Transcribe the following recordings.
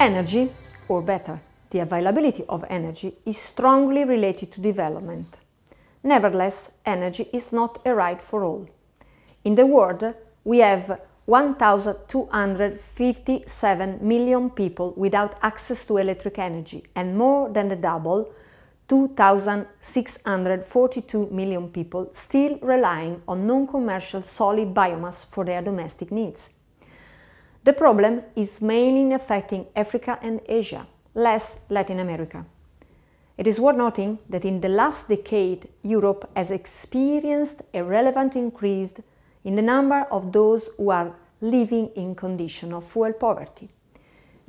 Energy, or better, the availability of energy, is strongly related to development. Nevertheless, energy is not a right for all. In the world, we have 1,257 million people without access to electric energy, and more than the double, 2,642 million people still relying on non-commercial solid biomass for their domestic needs. The problem is mainly affecting Africa and Asia, less Latin America. It is worth noting that in the last decade, Europe has experienced a relevant increase in the number of those who are living in condition of fuel poverty.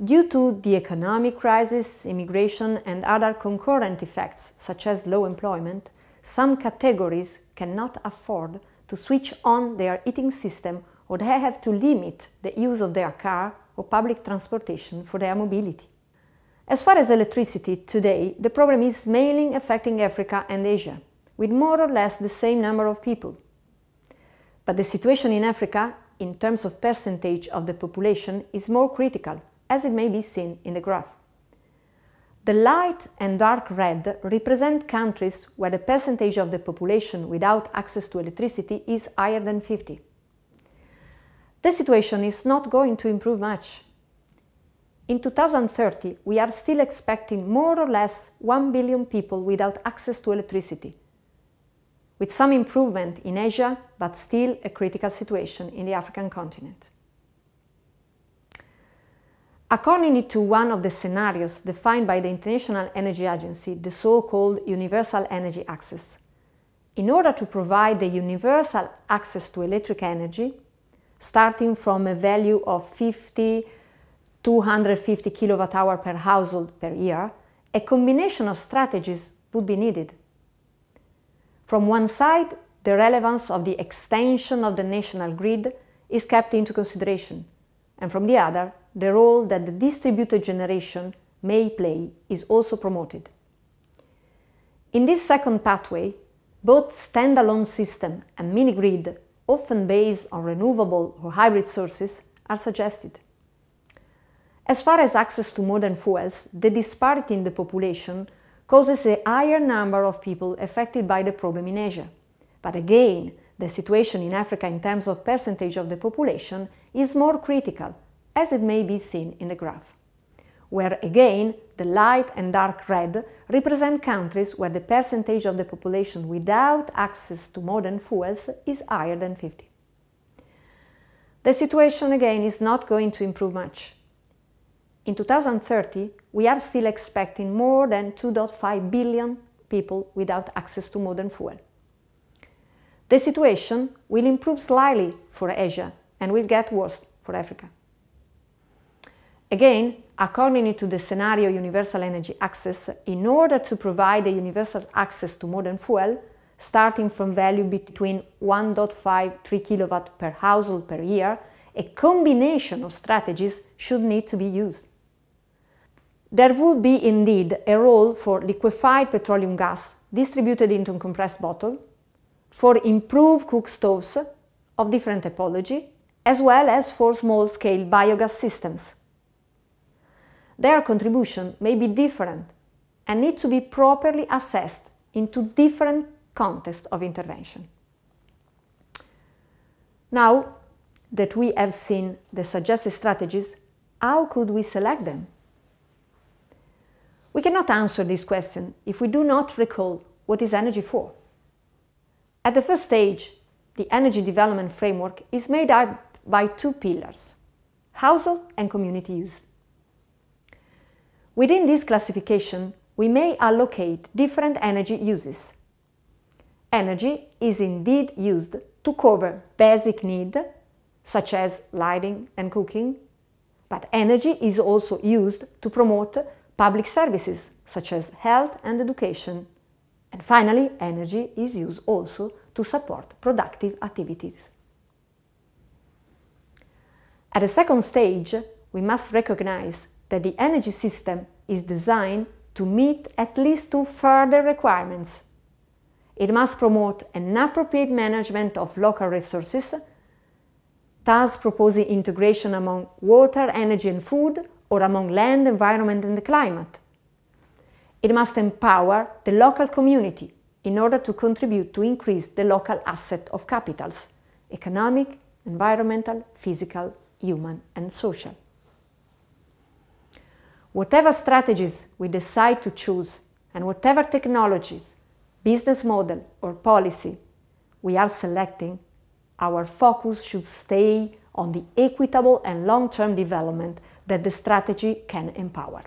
Due to the economic crisis, immigration and other concurrent effects, such as low employment, some categories cannot afford to switch on their heating system, or they have to limit the use of their car or public transportation for their mobility. As far as electricity, today the problem is mainly affecting Africa and Asia, with more or less the same number of people. But the situation in Africa, in terms of percentage of the population, is more critical, as it may be seen in the graph. The light and dark red represent countries where the percentage of the population without access to electricity is higher than 50. The situation is not going to improve much. In 2030, we are still expecting more or less 1 billion people without access to electricity, with some improvement in Asia, but still a critical situation in the African continent. According to one of the scenarios defined by the International Energy Agency, the so-called Universal Energy Access, in order to provide the universal access to electric energy, starting from a value of 250 kilowatt-hour per household per year, a combination of strategies would be needed. From one side, the relevance of the extension of the national grid is kept into consideration, and from the other, the role that the distributed generation may play is also promoted. In this second pathway, both standalone system and mini-grid, often based on renewable or hybrid sources, are suggested. As far as access to modern fuels, the disparity in the population causes a higher number of people affected by the problem in Asia. But again, the situation in Africa in terms of percentage of the population is more critical, as it may be seen in the graph, where again the light and dark red represent countries where the percentage of the population without access to modern fuels is higher than 50. The situation again is not going to improve much. In 2030, we are still expecting more than 2.5 billion people without access to modern fuel. The situation will improve slightly for Asia and will get worse for Africa. Again, according to the scenario Universal Energy Access, in order to provide a universal access to modern fuel, starting from value between 1.5–3 kilowatt per household per year, a combination of strategies should need to be used. There would be indeed a role for liquefied petroleum gas distributed into a compressed bottle, for improved cook stoves of different typology, as well as for small-scale biogas systems. Their contribution may be different and need to be properly assessed into different contexts of intervention. Now that we have seen the suggested strategies, how could we select them? We cannot answer this question if we do not recall what is energy for. At the first stage, the energy development framework is made up by two pillars: household and community use. Within this classification, we may allocate different energy uses. Energy is indeed used to cover basic needs, such as lighting and cooking, but energy is also used to promote public services, such as health and education. And finally, energy is used also to support productive activities. At a second stage, we must recognize that the energy system is designed to meet at least two further requirements. It must promote an appropriate management of local resources, thus proposing integration among water, energy and food, or among land, environment and the climate. It must empower the local community in order to contribute to increase the local asset of capitals: economic, environmental, physical, human and social. Whatever strategies we decide to choose and whatever technologies, business model or policy we are selecting, our focus should stay on the equitable and long-term development that the strategy can empower.